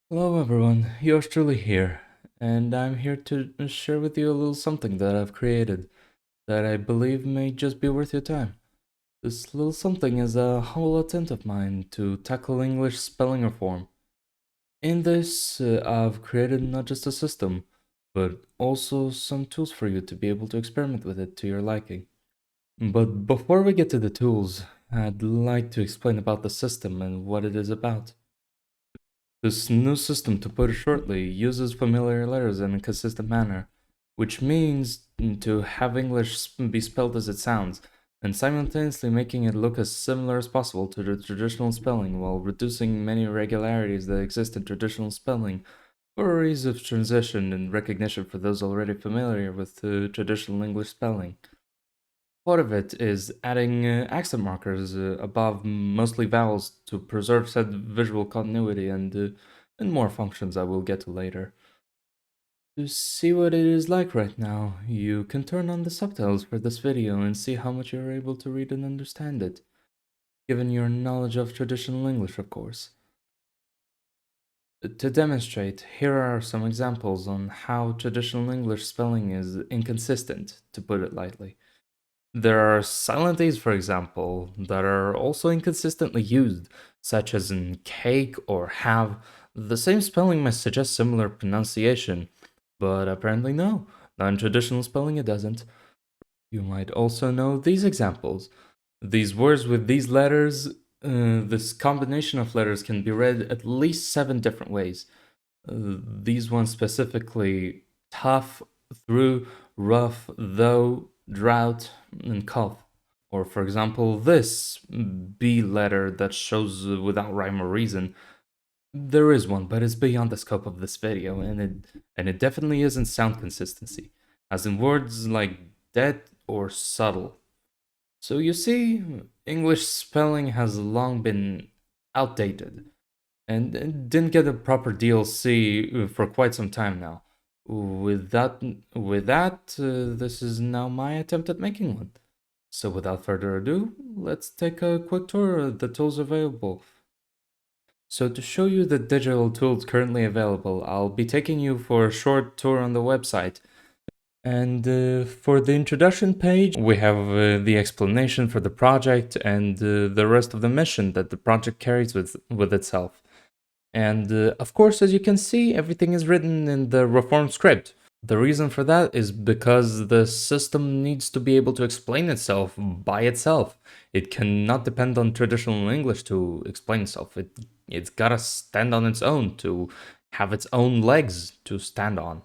Hello everyone, yours truly here, and I'm here to share with you a little something that I've created that I believe may just be worth your time. This little something is a whole attempt of mine to tackle English spelling reform. In this, I've created not just a system, but also some tools for you to be able to experiment with it to your liking. But before we get to the tools, I'd like to explain about the system and what it is about. This new system, to put it shortly, uses familiar letters in a consistent manner, which means to have English be spelled as it sounds, and simultaneously making it look as similar as possible to the traditional spelling while reducing many irregularities that exist in traditional spelling for ease of transition and recognition for those already familiar with traditional English spelling. Part of it is adding accent markers above mostly vowels to preserve said visual continuity and more functions I will get to later. To see what it is like right now, you can turn on the subtitles for this video and see how much you're able to read and understand it, given your knowledge of traditional English, of course. To demonstrate, here are some examples on how traditional English spelling is inconsistent, to put it lightly. There are silent A's, for example, that are also inconsistently used, such as in cake or have. The same spelling might suggest similar pronunciation, but apparently no, not in traditional spelling it doesn't. You might also know these examples. These words with these letters, this combination of letters can be read at least 7 different ways. These ones specifically tough, through, rough, though, drought, and cough. Or, for example, this B letter that shows without rhyme or reason. There is one, but it's beyond the scope of this video, and it definitely isn't sound consistency, as in words like dead or subtle. So you see, English spelling has long been outdated and didn't get a proper DLC for quite some time now. With that, this is now my attempt at making one. So without further ado, let's take a quick tour of the tools available. So to show you the digital tools currently available, I'll be taking you for a short tour on the website. And for the introduction page, we have the explanation for the project and the rest of the mission that the project carries with itself. And of course, as you can see, everything is written in the reform script. The reason for that is because the system needs to be able to explain itself by itself. It cannot depend on traditional English to explain itself. It's gotta stand on its own to have its own legs to stand on.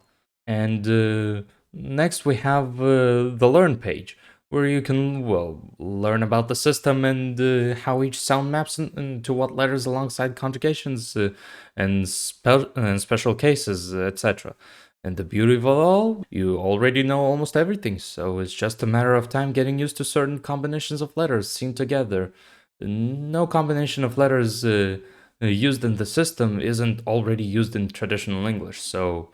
And next we have the learn page, where you can, well, learn about the system and how each sound maps into what letters alongside conjugations and special cases, etc. And the beauty of it all, you already know almost everything, so it's just a matter of time getting used to certain combinations of letters seen together. No combination of letters used in the system isn't already used in traditional English, so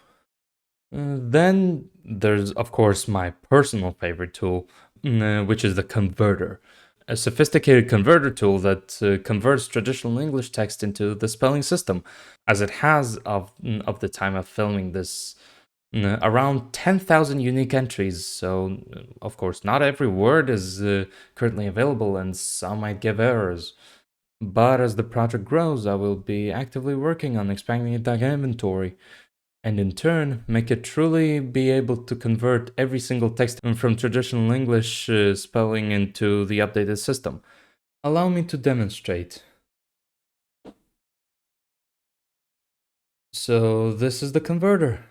then there's, of course, my personal favorite tool, which is the converter. A sophisticated converter tool that converts traditional English text into the spelling system, as it has of the time of filming this around 10,000 unique entries. So, of course, not every word is currently available, and some might give errors. But as the project grows, I will be actively working on expanding that inventory, and in turn make it truly be able to convert every single text from traditional English spelling into the updated system. Allow me to demonstrate. So this is the converter.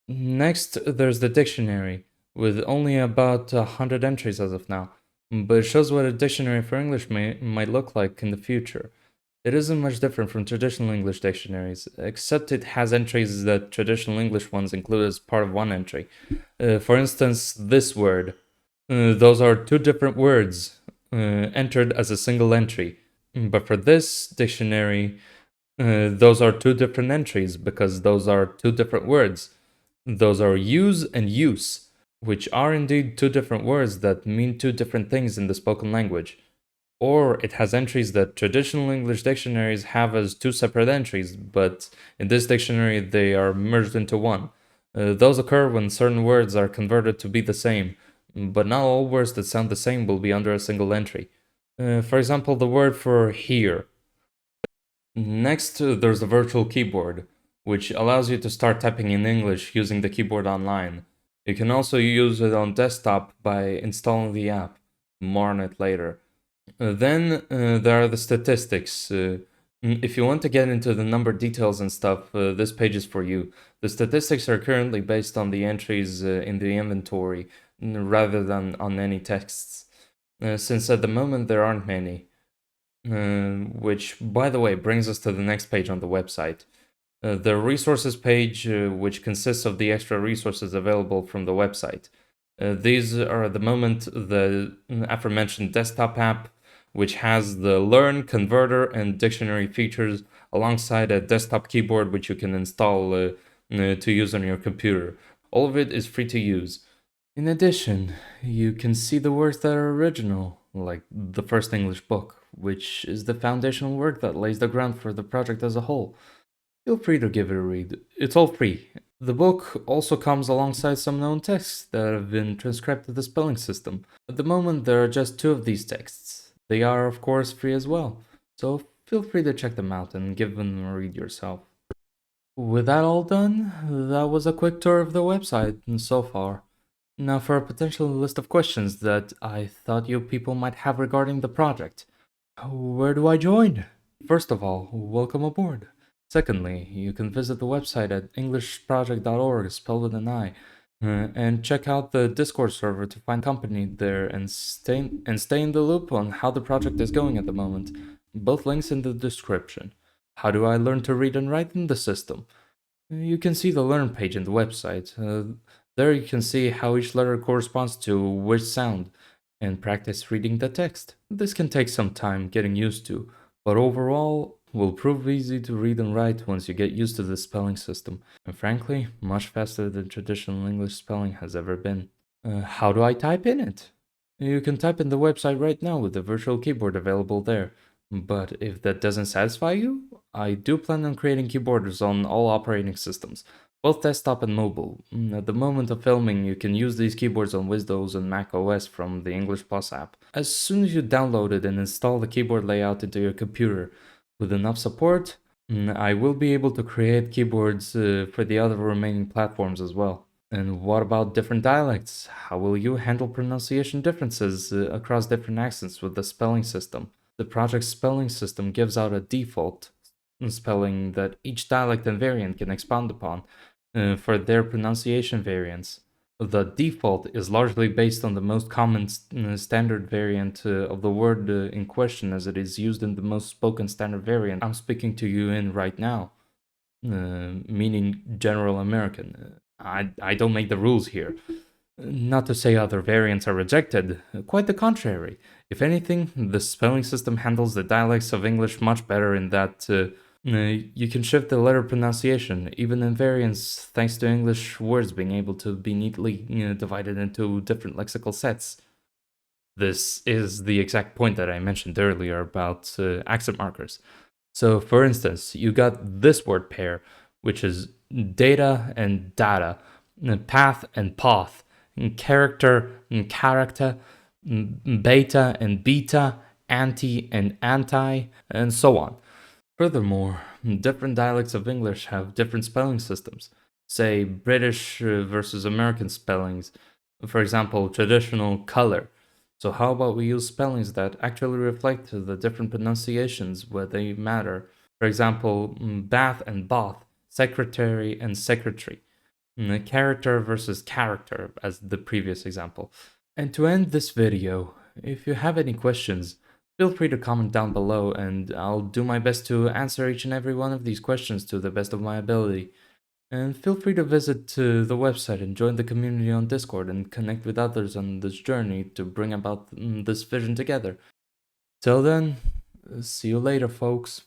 Next, there's the dictionary, with only about 100 entries as of now, but it shows what a dictionary for English might look like in the future. It isn't much different from traditional English dictionaries, except it has entries that traditional English ones include as part of one entry. For instance, this word. Those are two different words entered as a single entry. But for this dictionary, those are two different entries because those are two different words. Those are use and use, which are indeed two different words that mean two different things in the spoken language. Or it has entries that traditional English dictionaries have as two separate entries, but in this dictionary they are merged into one. Those occur when certain words are converted to be the same, but not all words that sound the same will be under a single entry. For example, the word for here. Next, there's the virtual keyboard, which allows you to start typing in English using the keyboard online. You can also use it on desktop by installing the app. More on it later. Then there are the statistics. If you want to get into the number details and stuff, this page is for you. The statistics are currently based on the entries in the inventory rather than on any texts, since at the moment there aren't many. Which, by the way, brings us to the next page on the website. The resources page, which consists of the extra resources available from the website. These are at the moment the aforementioned desktop app, which has the learn, converter, and dictionary features alongside a desktop keyboard which you can install to use on your computer. All of it is free to use. In addition, you can see the works that are original, like the first English book, which is the foundational work that lays the ground for the project as a whole. Feel free to give it a read. It's all free. The book also comes alongside some known texts that have been transcribed to the spelling system. At the moment, there are just 2 of these texts. They are, of course, free as well, so feel free to check them out and give them a read yourself. With that all done, that was a quick tour of the website so far. Now for a potential list of questions that I thought you people might have regarding the project. Where do I join? First of all, welcome aboard. Secondly, you can visit the website at englishproject.org, spelled with an I, and check out the Discord server to find company there and stay in the loop on how the project is going at the moment. Both links in the description. How do I learn to read and write in the system? You can see the learn page in the website. There you can see how each letter corresponds to which sound, and practice reading the text. This can take some time getting used to, but overall will prove easy to read and write once you get used to the spelling system, and frankly, much faster than traditional English spelling has ever been. How do I type in it? You can type in the website right now with the virtual keyboard available there. But if that doesn't satisfy you, I do plan on creating keyboards on all operating systems, both desktop and mobile. At the moment of filming, you can use these keyboards on Windows and Mac OS from the English Plus app. As soon as you download it and install the keyboard layout into your computer, with enough support, I will be able to create keyboards for the other remaining platforms as well. And what about different dialects? How will you handle pronunciation differences across different accents with the spelling system? The project's spelling system gives out a default spelling that each dialect and variant can expound upon for their pronunciation variants. The default is largely based on the most common standard variant of the word in question, as it is used in the most spoken standard variant I'm speaking to you in right now, meaning General American. I don't make the rules here. Not to say other variants are rejected, quite the contrary. If anything, the spelling system handles the dialects of English much better in that you can shift the letter pronunciation, even in variants, thanks to English words being able to be neatly divided into different lexical sets. This is the exact point that I mentioned earlier about accent markers. So, for instance, you got this word pair, which is data and data, path and path, character and character, beta and beta, anti and anti, and so on. Furthermore, different dialects of English have different spelling systems. Say British versus American spellings. For example, traditional color. So how about we use spellings that actually reflect the different pronunciations where they matter? For example, bath and bath, secretary and secretary, character versus character as the previous example. And to end this video, if you have any questions, feel free to comment down below and I'll do my best to answer each and every one of these questions to the best of my ability. And feel free to visit the website and join the community on Discord and connect with others on this journey to bring about this vision together. Till then, see you later, folks.